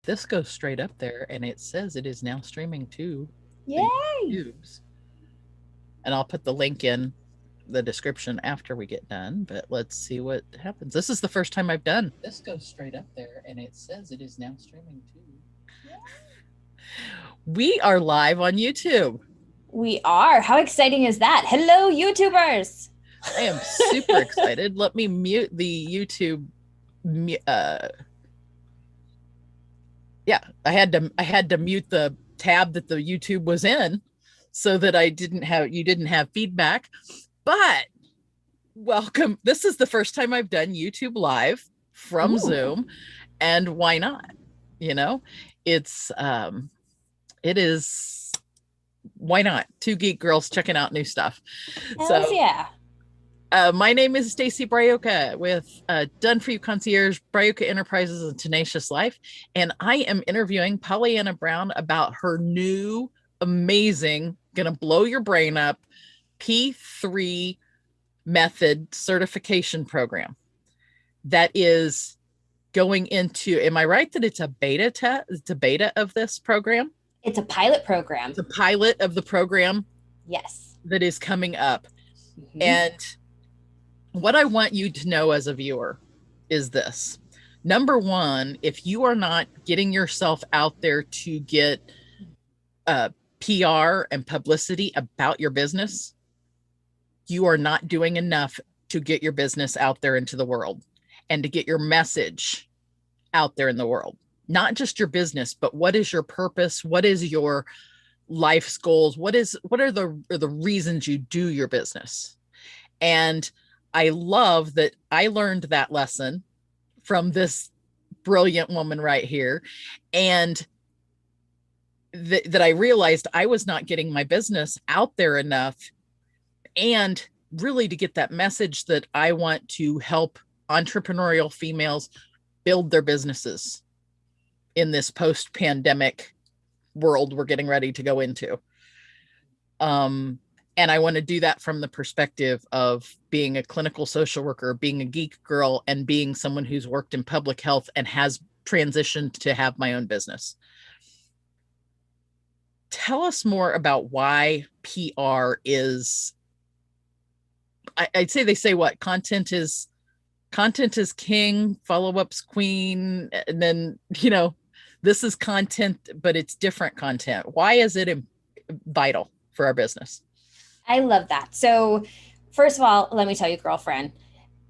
this goes straight up there, and it says it is now streaming to Yay! the YouTubes. And I'll put the link in the description after we get done, but let's see what happens. This is the first time I've done. This goes straight up there, and it says it is now streaming too. We are live on YouTube. We are. How exciting is that? Hello, YouTubers. I am super excited. Let me mute the YouTube. Yeah, I had to mute the tab that the YouTube was in so that you didn't have feedback. But welcome. This is the first time I've done YouTube live from Zoom, and why not? You know, it is, why not? Two geek girls checking out new stuff. Hells yeah. My name is Stacy Brioka with Done For You Concierge, Brioka Enterprises, and Tenacious Life. And I am interviewing PollyAnna Brown about her new, amazing, gonna blow your brain up, P3 method certification program that is going into, am I right that it's a beta test? It's a beta of this program? It's a pilot program. It's a pilot of the program. Yes. That is coming up. Mm-hmm. And what I want you to know as a viewer is this. Number one, if you are not getting yourself out there to get PR and publicity about your business, you are not doing enough to get your business out there into the world and to get your message out there in the world. Not just your business, but what is your purpose? What is your life's goals? What are the reasons you do your business? And I love that I learned that lesson from this brilliant woman right here. And that I realized I was not getting my business out there enough, and really to get that message that I want to help entrepreneurial females build their businesses in this post-pandemic world we're getting ready to go into. And I want to do that from the perspective of being a clinical social worker, being a geek girl, and being someone who's worked in public health and has transitioned to have my own business. Tell us more about why PR is, I'd say they say what? Content is king, follow-up's queen, and then, you know, this is content, but it's different content. Why is it vital for our business? I love that. So first of all, let me tell you, girlfriend,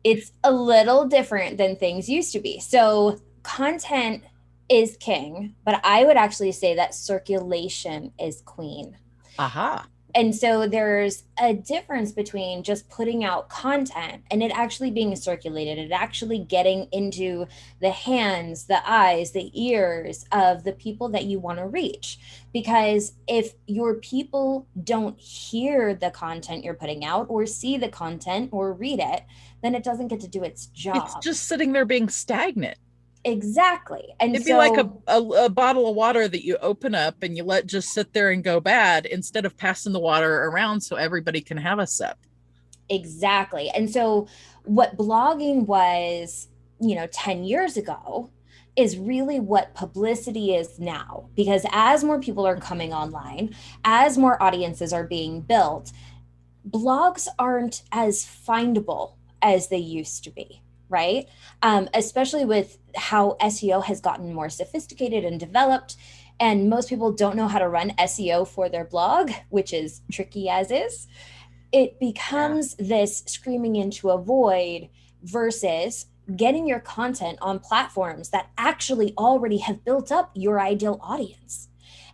it's a little different than things used to be. So content is king, but I would actually say that circulation is queen. Aha. And so there's a difference between just putting out content and it actually being circulated, it actually getting into the hands, the eyes, the ears of the people that you want to reach. Because if your people don't hear the content you're putting out or see the content or read it, then it doesn't get to do its job. It's just sitting there being stagnant. Exactly. And it'd be like a bottle of water that you open up and you let just sit there and go bad instead of passing the water around so everybody can have a sip. Exactly. And so what blogging was, 10 years ago is really what publicity is now, because as more people are coming online, as more audiences are being built, blogs aren't as findable as they used to be. Right? Especially with how SEO has gotten more sophisticated and developed. And most people don't know how to run SEO for their blog, which is tricky as is. It becomes this screaming into a void versus getting your content on platforms that actually already have built up your ideal audience.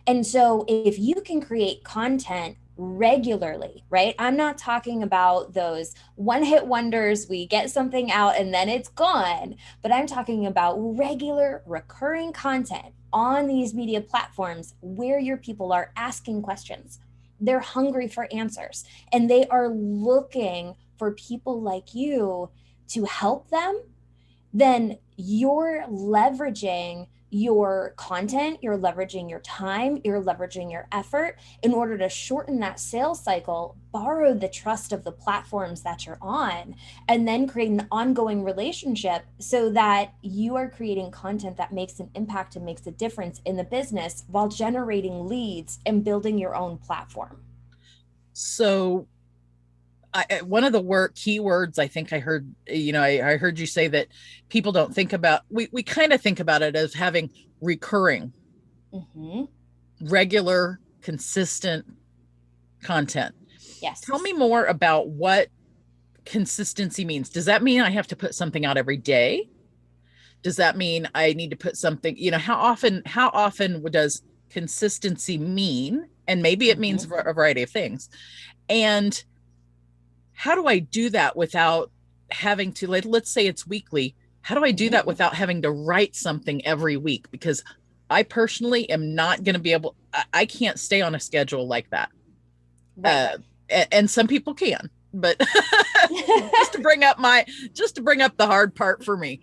And so if you can create content regularly, right? I'm not talking about those one-hit wonders, we get something out and then it's gone, but I'm talking about regular recurring content on these media platforms where your people are asking questions. They're hungry for answers and they are looking for people like you to help them. Then you're leveraging your content, you're leveraging your time, you're leveraging your effort in order to shorten that sales cycle, borrow the trust of the platforms that you're on, and then create an ongoing relationship so that you are creating content that makes an impact and makes a difference in the business while generating leads and building your own platform. So one of the keywords I think I heard, I heard you say that people don't think about, we kind of think about it as having recurring, regular, consistent content. Yes. Tell me more about what consistency means. Does that mean I have to put something out every day? Does that mean I need to put something, how often does consistency mean? And maybe it means a variety of things. And how do I do that without having to, let's say it's weekly. How do I do that without having to write something every week? Because I personally am not going to be able, I can't stay on a schedule like that. Right. And some people can, but just to bring up the hard part for me.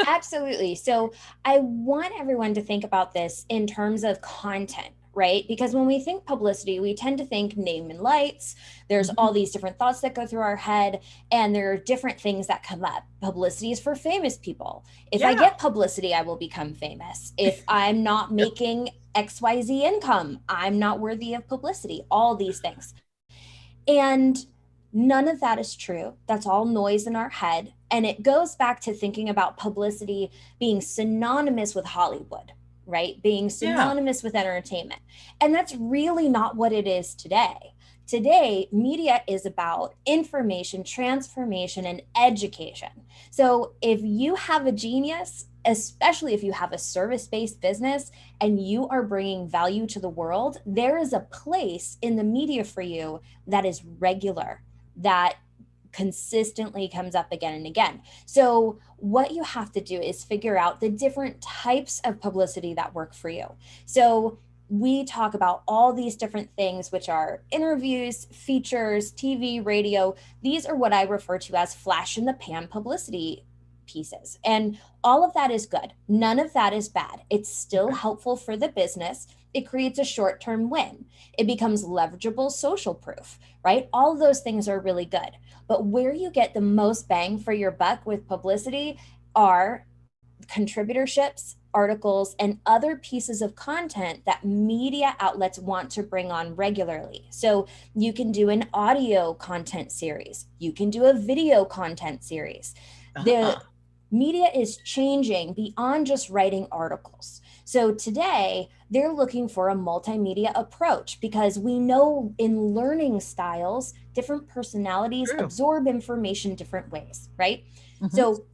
Absolutely. So I want everyone to think about this in terms of content, right? Because when we think publicity, we tend to think name and lights. There's all these different thoughts that go through our head, and there are different things that come up. Publicity is for famous people. If I get publicity, I will become famous. If I'm not making XYZ income, I'm not worthy of publicity, all these things. And none of that is true. That's all noise in our head. And it goes back to thinking about publicity being synonymous with Hollywood, right? Being synonymous with entertainment. And that's really not what it is today. Today, media is about information, transformation, and education. So if you have a genius, especially if you have a service-based business and you are bringing value to the world, there is a place in the media for you that is regular, that consistently comes up again and again. So what you have to do is figure out the different types of publicity that work for you. So we talk about all these different things, which are interviews, features, TV, radio. These are what I refer to as flash in the pan publicity pieces. And all of that is good. None of that is bad. It's still helpful for the business. It creates a short-term win. It becomes leverageable social proof, right? All of those things are really good. But where you get the most bang for your buck with publicity are contributorships, articles, and other pieces of content that media outlets want to bring on regularly. So you can do an audio content series. You can do a video content series. The media is changing beyond just writing articles. So today, they're looking for a multimedia approach because we know in learning styles, different personalities absorb information different ways, right? So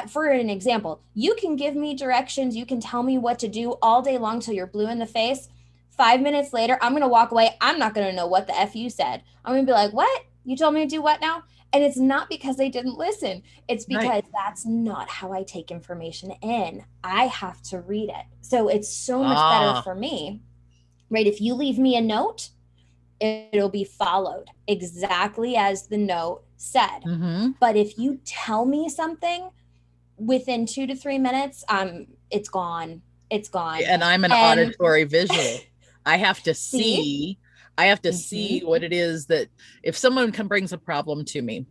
for an example, you can give me directions, you can tell me what to do all day long till you're blue in the face. 5 minutes later, I'm going to walk away. I'm not going to know what the F you said. I'm going to be like, what? You told me to do what now? And it's not because they didn't listen. It's because that's not how I take information in. I have to read it. So it's so much better for me, right? If you leave me a note, it'll be followed exactly as the note said. But if you tell me something within 2 to 3 minutes, it's gone. It's gone. And I'm an auditory visual. I have to see. I have to see what it is that if someone brings a problem to me,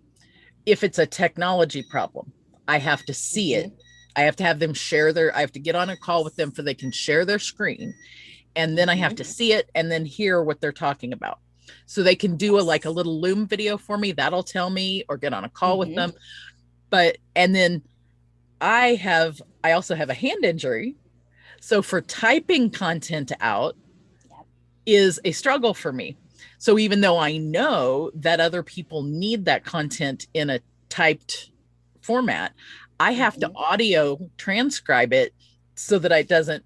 if it's a technology problem, I have to see it. I have to have them I have to get on a call with them so they can share their screen. And then I have to see it and then hear what they're talking about. So they can do a little Loom video for me. That'll tell me, or get on a call with them. And then I also have a hand injury. So for typing content out, is a struggle for me. So even though I know that other people need that content in a typed format, I have to audio transcribe it so that it doesn't,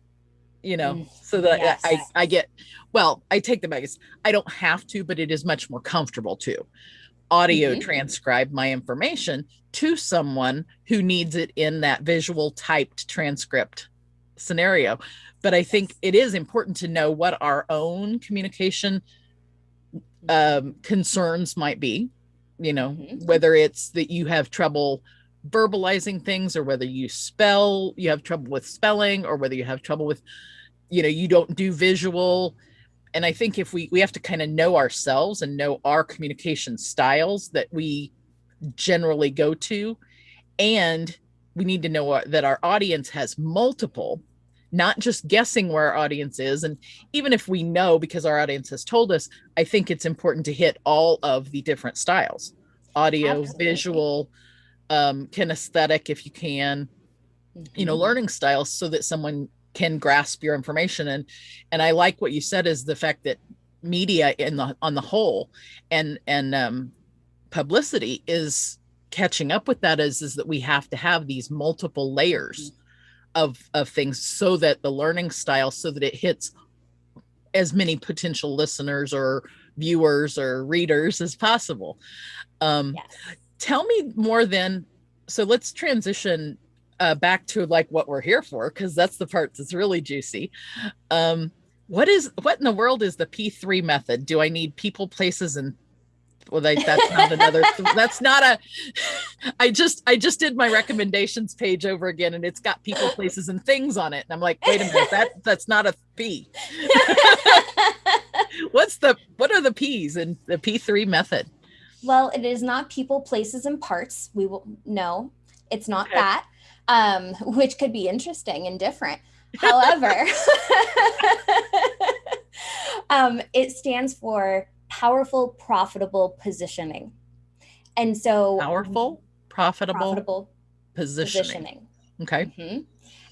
so that I get, I take the biggest, I don't have to, but it is much more comfortable to audio transcribe my information to someone who needs it in that visual typed transcript scenario. But I think it is important to know what our own communication concerns might be, whether it's that you have trouble verbalizing things, or whether you have trouble with spelling, or whether you have trouble with, you don't do visual. And I think if we have to kind of know ourselves and know our communication styles that we generally go to, and we need to know that our audience has multiple, not just guessing where our audience is. And even if we know because our audience has told us, I think it's important to hit all of the different styles: audio, Absolutely. visual, kinesthetic, if you can, learning styles, so that someone can grasp your information. And I like what you said, is the fact that media on the whole, and publicity is catching up with that, is that we have to have these multiple layers of things, so that the learning style, so that it hits as many potential listeners or viewers or readers as possible. Yes. Tell me more then. So let's transition back to like what we're here for, because that's the part that's really juicy. What in the world is the P3 method? Do I need people, places, and that's not another. That's not a. I just did my recommendations page over again, and it's got people, places, and things on it, and I'm like, wait a minute, that's not a P. What are the P's in the P3 method? Well, it is not people, places, and parts. We will no, it's not okay. That, which could be interesting and different. However, it stands for powerful, profitable positioning. And so powerful, profitable positioning. Okay. Mm-hmm.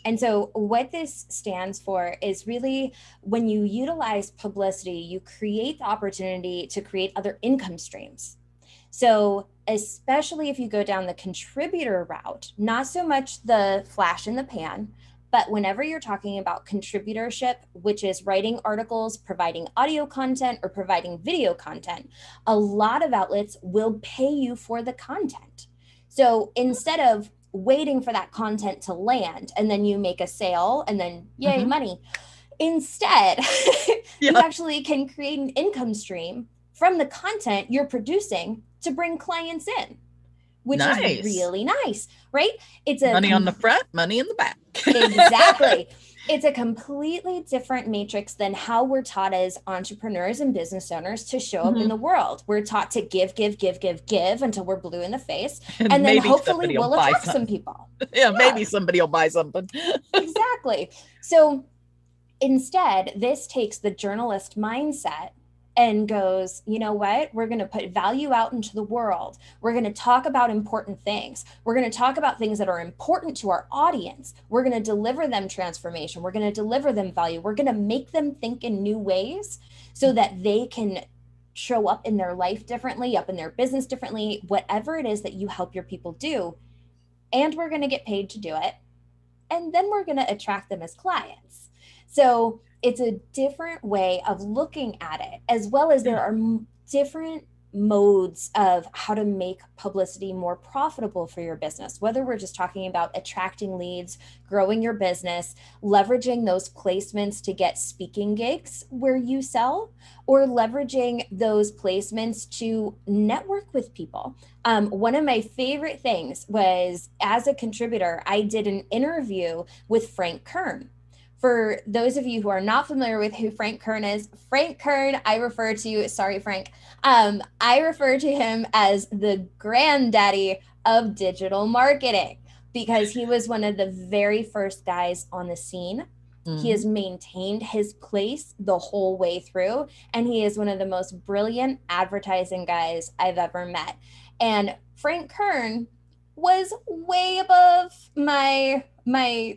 And so what this stands for is really, when you utilize publicity, you create the opportunity to create other income streams. So especially if you go down the contributor route, not so much the flash in the pan, but whenever you're talking about contributorship, which is writing articles, providing audio content, or providing video content, a lot of outlets will pay you for the content. So instead of waiting for that content to land and then you make a sale and then yay, money, instead, you actually can create an income stream from the content you're producing to bring clients in, which is really nice, right? It's a money on the front, money in the back. Exactly. It's a completely different matrix than how we're taught as entrepreneurs and business owners to show up in the world. We're taught to give until we're blue in the face. And then hopefully we'll attract some people. Yeah, maybe somebody will buy something. Exactly. So instead, this takes the journalist mindset and goes, you know what? We're going to put value out into the world. We're going to talk about important things. We're going to talk about things that are important to our audience. We're going to deliver them transformation. We're going to deliver them value. We're going to make them think in new ways so that they can show up in their life differently, up in their business differently, whatever it is that you help your people do. And we're going to get paid to do it. And then we're going to attract them as clients. So it's a different way of looking at it, as well as there are different modes of how to make publicity more profitable for your business, whether we're just talking about attracting leads, growing your business, leveraging those placements to get speaking gigs where you sell, or leveraging those placements to network with people. One of my favorite things was, as a contributor, I did an interview with Frank Kern. For those of you who are not familiar with who Frank Kern is, Frank Kern, I refer to him as the granddaddy of digital marketing, because he was one of the very first guys on the scene. He has maintained his place the whole way through, and he is one of the most brilliant advertising guys I've ever met. And Frank Kern was way above my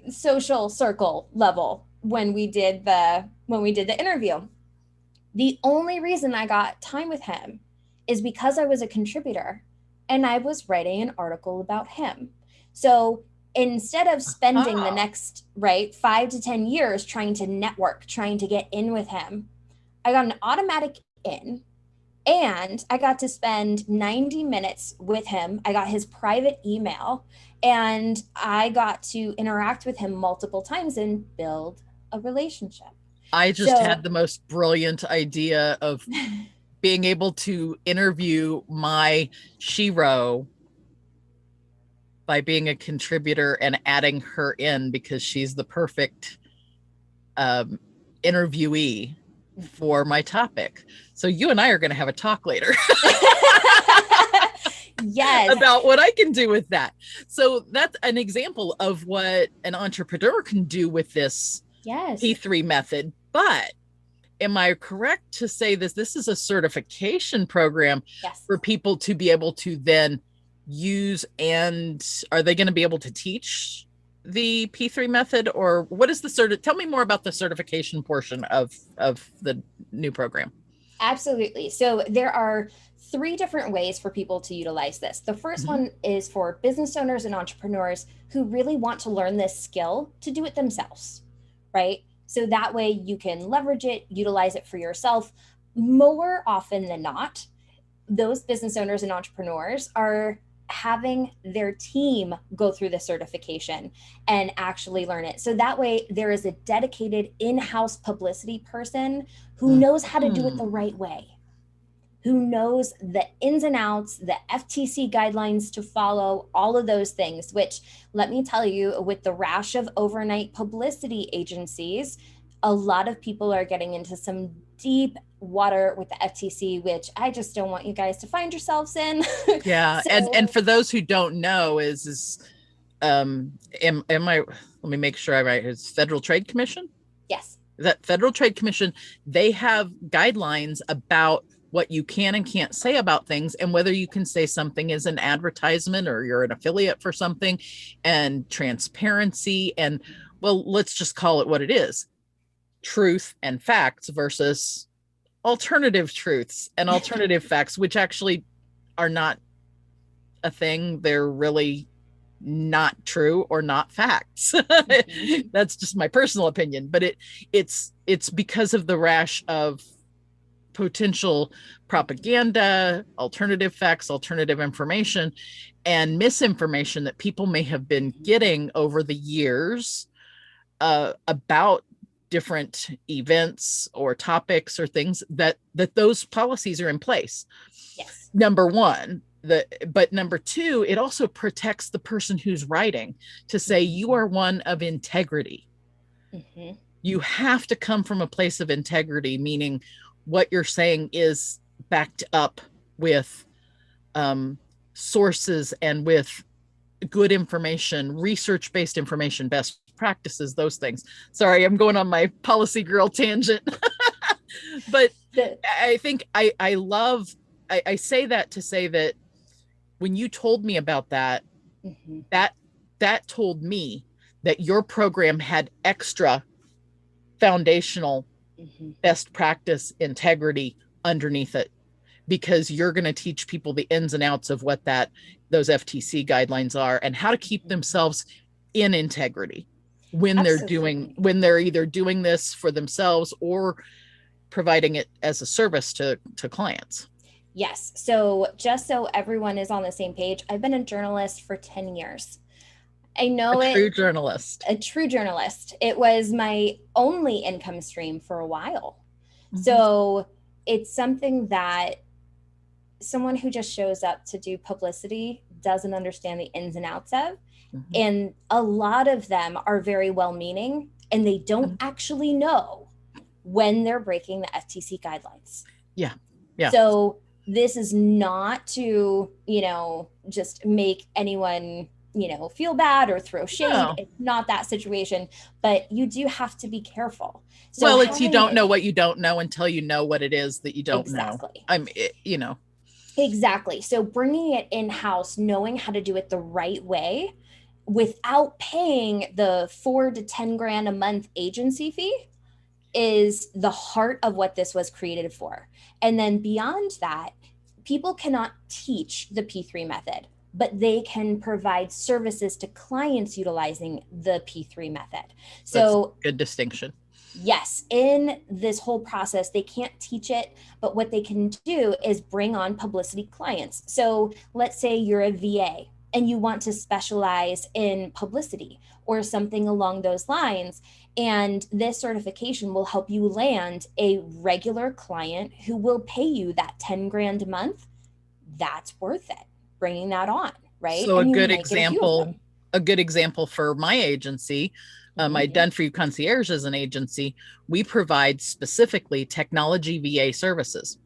social circle level when we did the interview. The only reason I got time with him is because I was a contributor and I was writing an article about him. So instead of spending the next 5 to 10 years trying to network, trying to get in with him, I got an automatic in. And I got to spend 90 minutes with him. I got his private email, and I got to interact with him multiple times and build a relationship. I just had the most brilliant idea of being able to interview my shero by being a contributor and adding her in because she's the perfect interviewee for my topic. So you and I are going to have a talk later. Yes. About what I can do with that. So that's an example of what an entrepreneur can do with this P3 method. But am I correct to say this is a certification program for people to be able to then use? And are they going to be able to teach the P3 method, or what is the tell me more about the certification portion of the new program? Absolutely. So there are 3 different ways for people to utilize this. The first one is for business owners and entrepreneurs who really want to learn this skill to do it themselves, right? So that way you can leverage it, utilize it for yourself. More often than not, those business owners and entrepreneurs are having their team go through the certification and actually learn it. So that way there is a dedicated in-house publicity person who knows how to do it the right way, who knows the ins and outs, the FTC guidelines to follow, all of those things, which let me tell you, with the rash of overnight publicity agencies, a lot of people are getting into some deep water with the FTC, which I just don't want you guys to find yourselves in. Yeah. So, and for those who don't know, am I, let me make sure I'm right. It's Federal Trade Commission? Yes. That Federal Trade Commission, they have guidelines about what you can and can't say about things, and whether you can say something is an advertisement or you're an affiliate for something, and transparency, and well, let's just call it what it is. Truth and facts versus alternative truths and alternative facts, which actually are not a thing. They're really not true or not facts. That's just my personal opinion, but it's because of the rash of potential propaganda, alternative facts, alternative information, and misinformation that people may have been getting over the years about different events or topics or things that those policies are in place. Yes. Number one. But number 2, it also protects the person who's writing to say you are one of integrity. You have to come from a place of integrity, meaning what you're saying is backed up with sources and with good information, research-based information, best practices, those things. Sorry, I'm going on my policy girl tangent. But I think I say that to say that when you told me about that, that told me that your program had extra foundational best practice integrity underneath it, because you're going to teach people the ins and outs of what those FTC guidelines are and how to keep themselves in integrity when they're either doing this for themselves or providing it as a service to clients. Yes. So just so everyone is on the same page, I've been a journalist for 10 years. I know a true journalist. A true journalist. It was my only income stream for a while. So it's something that someone who just shows up to do publicity doesn't understand the ins and outs of. And a lot of them are very well-meaning, and they don't actually know when they're breaking the FTC guidelines. Yeah. So this is not to, just make anyone, feel bad or throw shade. No. It's not that situation, but you do have to be careful. So it's you don't know what you don't know until you know what it is that you don't know. Exactly. So bringing it in-house, knowing how to do it the right way without paying the $4 to $10,000 a month agency fee is the heart of what this was created for. And then beyond that, people cannot teach the P3 method, but they can provide services to clients utilizing the P3 method. So that's a good distinction. Yes, in this whole process, they can't teach it, but what they can do is bring on publicity clients. So let's say you're a VA and you want to specialize in publicity or something along those lines. And this certification will help you land a regular client who will pay you that $10,000 a month. That's worth it, bringing that on, right? So And you might get a few of them. a good example for my agency, my Done For You Concierge as an agency, we provide specifically technology VA services.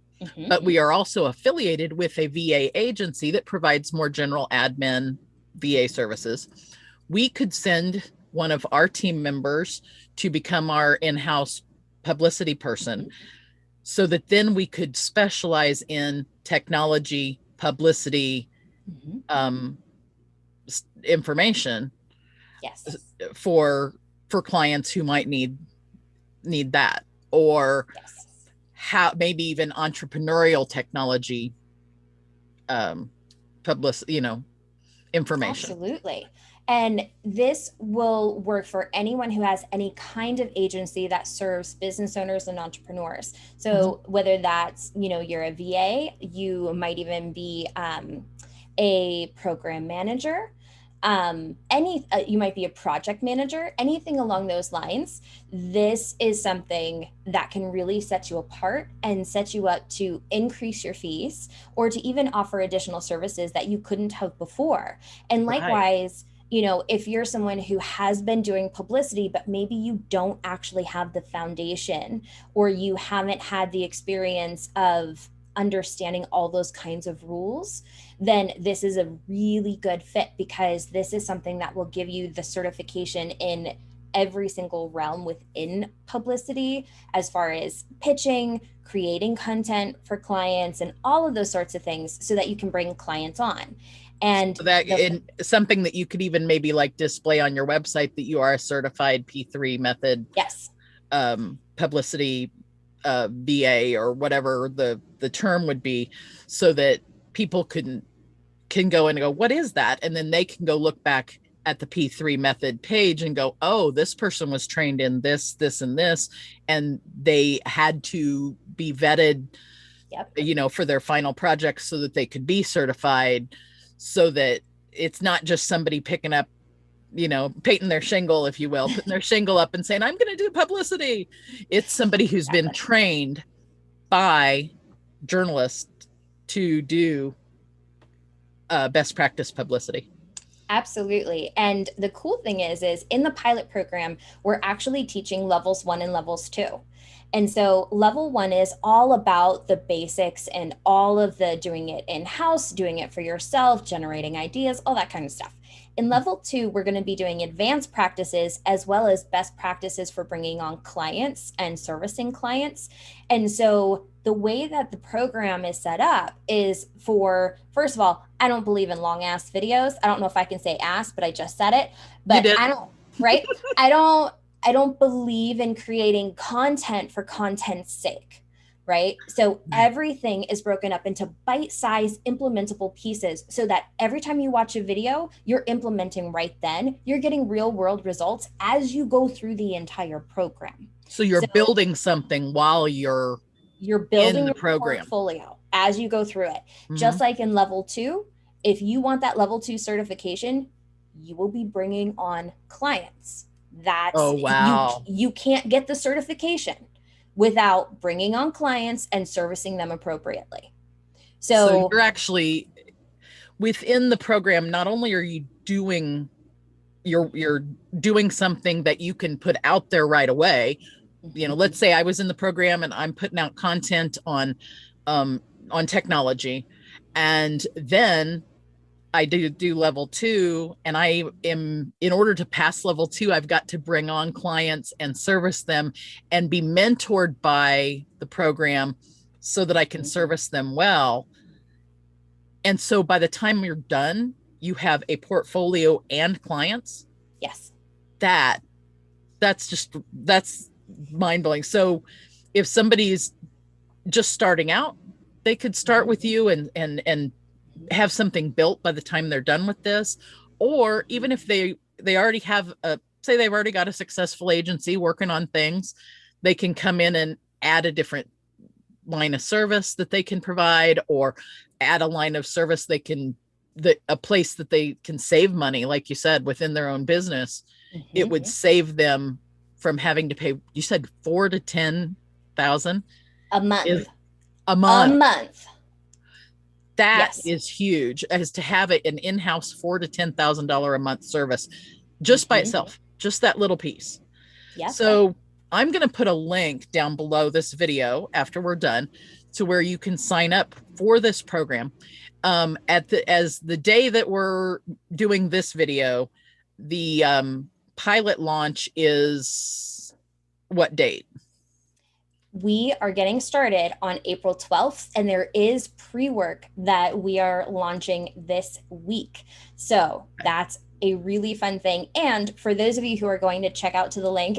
But we are also affiliated with a VA agency that provides more general admin VA services. We could send one of our team members to become our in-house publicity person so that then we could specialize in technology, publicity, information Yes. for clients who might need that, or Yes. how maybe even entrepreneurial technology publicity, information. Absolutely. And this will work for anyone who has any kind of agency that serves business owners and entrepreneurs. So whether that's, you're a VA, you might even be a program manager, you might be a project manager, anything along those lines. This is something that can really set you apart and set you up to increase your fees, or to even offer additional services that you couldn't have before. And likewise, if you're someone who has been doing publicity, but maybe you don't actually have the foundation, or you haven't had the experience of understanding all those kinds of rules, then this is a really good fit, because this is something that will give you the certification in every single realm within publicity, as far as pitching, creating content for clients, and all of those sorts of things, so that you can bring clients on. And so that something that you could even maybe like display on your website, that you are a certified P3 method yes, publicity VA, or whatever the term would be, so that people can go in and go, what is that? And then they can go look back at the P3 method page and go, oh, this person was trained in this, and this, and they had to be vetted, for their final project, so that they could be certified, so that it's not just somebody picking up, painting their shingle, if you will, putting their shingle up and saying, I'm going to do publicity. It's somebody who's been trained by journalists to do best practice publicity. Absolutely. And the cool thing is in the pilot program, we're actually teaching levels 1 and levels 2. And so level 1 is all about the basics and all of the doing it in-house, doing it for yourself, generating ideas, all that kind of stuff. In level 2, we're going to be doing advanced practices, as well as best practices for bringing on clients and servicing clients. And so the way that the program is set up is for, first of all, I don't believe in long ass videos. I don't know if I can say ass, but I just said it. But I don't, right? I don't believe in creating content for content's sake, right? So everything is broken up into bite-sized implementable pieces, so that every time you watch a video, you're implementing right then. You're getting real-world results as you go through the entire program. So you're building something while you're building the your program portfolio as you go through it. Just like in level 2, if you want that level 2 certification, you will be bringing on clients. That's you can't get the certification without bringing on clients and servicing them appropriately. So you're actually within the program. Not only are you doing you're doing something that you can put out there right away. Let's say I was in the program and I'm putting out content on technology, and then I do level 2, and I am, in order to pass level 2, I've got to bring on clients and service them and be mentored by the program so that I can service them well. And so by the time you're done, you have a portfolio and clients. Yes. That's mind-blowing. So if somebody's just starting out, they could start with you and have something built by the time they're done with this. Or even if they already have say they've already got a successful agency working on things, they can come in and add a different line of service that they can provide, or add a line of service a place that they can save money, like you said, within their own business. It would save them from having to pay, you said $4,000 to $10,000 a month. A month. That Yes. is huge, as to have it an in-house $4,000 to $10,000 a month service just by itself, just that little piece. Yep. So I'm going to put a link down below this video after we're done to where you can sign up for this program. As the day that we're doing this video, the pilot launch is what date? We are getting started on April 12th, and there is pre-work that we are launching this week. So that's a really fun thing. And for those of you who are going to check out to the link,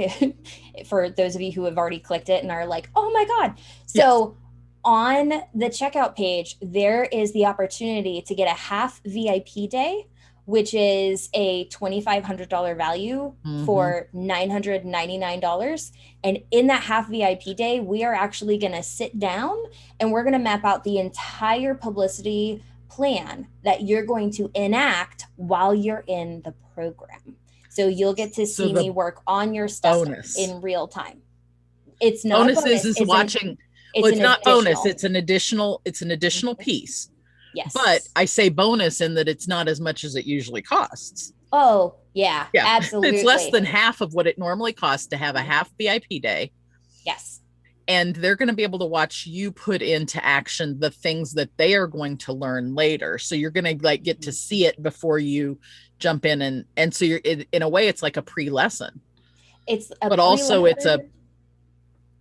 for those of you who have already clicked it and are like, oh my God. So yes, on the checkout page, there is the opportunity to get a half VIP day, which is a $2,500 value for $999. And in that half VIP day, we are actually going to sit down and we're going to map out the entire publicity plan that you're going to enact while you're in the program. So you'll get to see me work on your stuff in real time. It's not bonus is watching. It's not bonus. It's an additional piece. Yes. But I say bonus in that it's not as much as it usually costs. Oh, yeah, absolutely. It's less than half of what it normally costs to have a half VIP day. Yes. And they're going to be able to watch you put into action the things that they are going to learn later. So you're going to get to see it before you jump in. And so you're in a way, it's like a pre-lesson. But also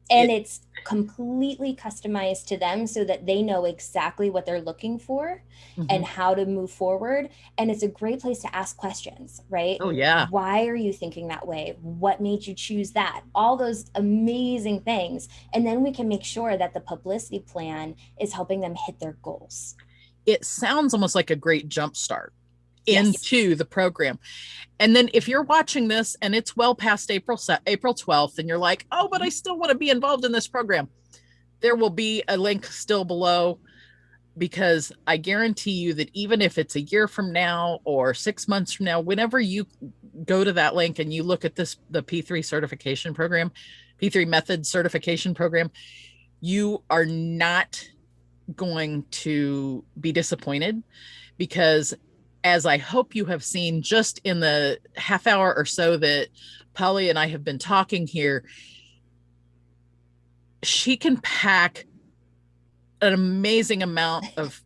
it's completely customized to them so that they know exactly what they're looking for and how to move forward. And it's a great place to ask questions, right? Oh, yeah. Why are you thinking that way? What made you choose that? All those amazing things. And then we can make sure that the publicity plan is helping them hit their goals. It sounds almost like a great jumpstart into the program. And then if you're watching this and it's well past April 12th and you're like, oh, but I still want to be involved in this program, there will be a link still below, because I guarantee you that even if it's a year from now or 6 months from now, whenever you go to that link and you look at the P3 certification program, P3 method certification program, you are not going to be disappointed, because as I hope you have seen just in the half hour or so that Polly and I have been talking here, she can pack an amazing amount of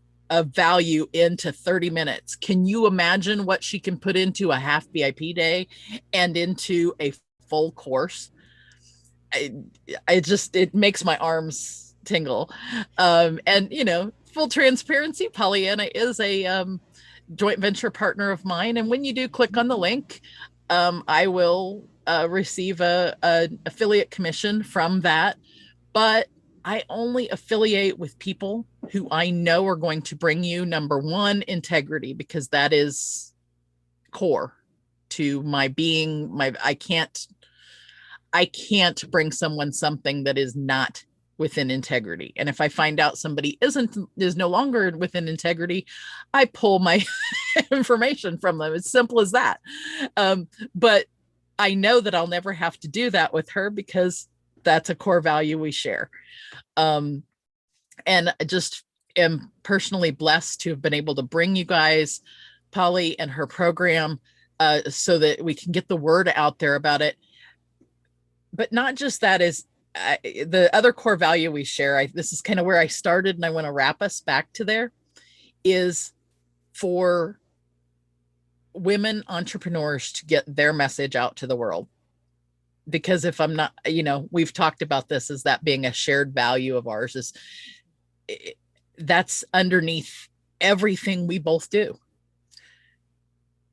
value into 30 minutes. Can you imagine what she can put into a half VIP day and into a full course? It makes my arms tingle. And, full transparency, PollyAnna is a joint venture partner of mine. And when you do click on the link, I will receive a affiliate commission from that. But I only affiliate with people who I know are going to bring you, number one, integrity, because that is core to my being. I can't bring someone something that is not within integrity. And if I find out somebody is no longer within integrity, I pull my information from them. It's simple as that. But I know that I'll never have to do that with her, because that's a core value we share. And I just am personally blessed to have been able to bring you guys Polly and her program so that we can get the word out there about it. But not just that, is the other core value we share. This is kind of where I started, and I want to wrap us back to there, is for women entrepreneurs to get their message out to the world. Because if I'm not, we've talked about this as that being a shared value of ours, that's underneath everything we both do.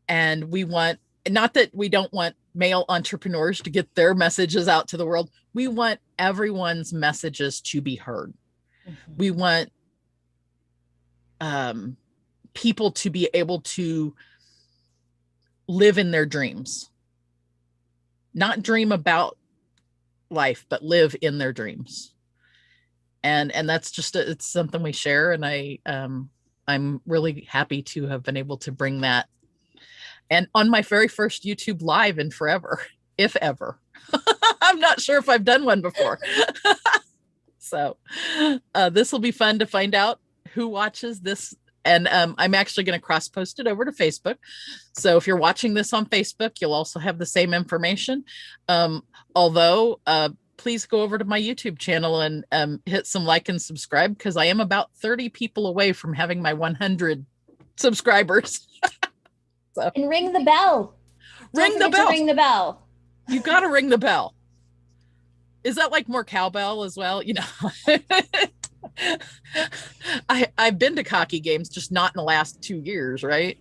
And we want, not that we don't want male entrepreneurs to get their messages out to the world. We want everyone's messages to be heard. We want people to be able to live in their dreams. Not dream about life, but live in their dreams. And that's just, it's something we share. And I'm really happy to have been able to bring that. And on my very first YouTube live in forever, if ever. I'm not sure if I've done one before. So this will be fun to find out who watches this And I'm actually going to cross post it over to Facebook. So if you're watching this on Facebook, you'll also have the same information. Although, please go over to my YouTube channel and hit some like and subscribe, because I am about 30 people away from having my 100 subscribers. So. And ring the bell. Ring the bell. Ring the bell. You got to ring the bell. Is that like more cowbell as well? You know, I've been to cocky games, just not in the last 2 years, right?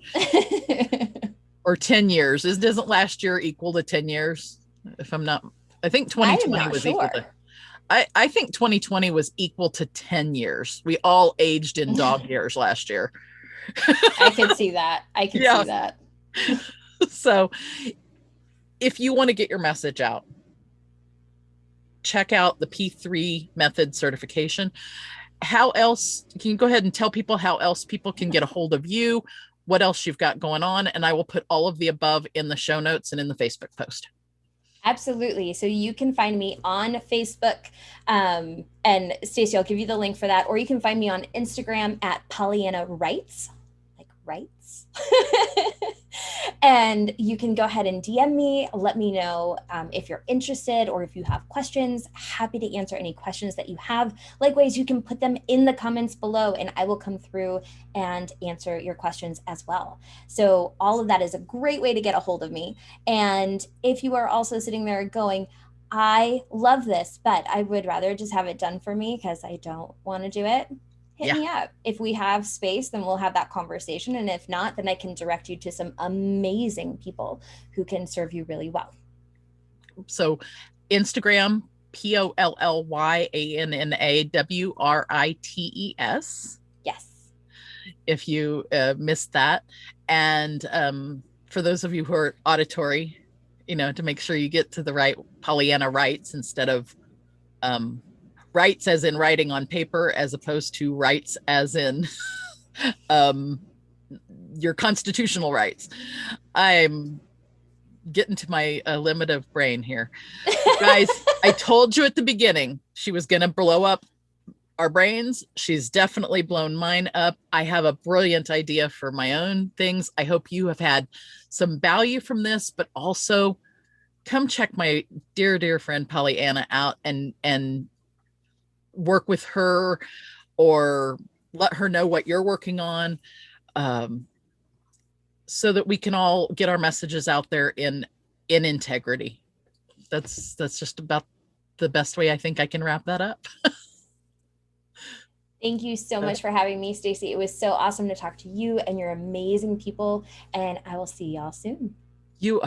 Or 10 years. Isn't last year equal to 10 years? If I'm not, I think 2020 was equal to, I think 2020 was equal to 10 years. We all aged in dog years last year. I can see that. I can see that. So if you want to get your message out, check out the P3 method certification. How else, can you go ahead and tell people how else people can get a hold of you, what else you've got going on? And I will put all of the above in the show notes and in the Facebook post. Absolutely. So you can find me on Facebook, and Stacey, I'll give you the link for that, or you can find me on Instagram at PollyAnna Writes, like writes. And you can go ahead and DM me, let me know if you're interested or if you have questions. Happy to answer any questions that you have. Likewise, you can put them in the comments below and I will come through and answer your questions as well. So all of that is a great way to get a hold of me. And if you are also sitting there going, I love this, but I would rather just have it done for me because I don't want to do it, hit me up. If we have space, then we'll have that conversation. And if not, then I can direct you to some amazing people who can serve you really well. So Instagram, PollyAnna Writes. Yes. If you missed that. And for those of you who are auditory, you know, to make sure you get to the right PollyAnna Writes instead of rights as in writing on paper, as opposed to rights as in your constitutional rights. I'm getting to my limit of brain here. Guys, I told you at the beginning, she was going to blow up our brains. She's definitely blown mine up. I have a brilliant idea for my own things. I hope you have had some value from this, but also come check my dear, dear friend PollyAnna out and work with her or let her know what you're working on, so that we can all get our messages out there in integrity. That's just about the best way I think I can wrap that up. Thank you so much for having me, Stacey. It was so awesome to talk to you and your amazing people, and I will see y'all soon. You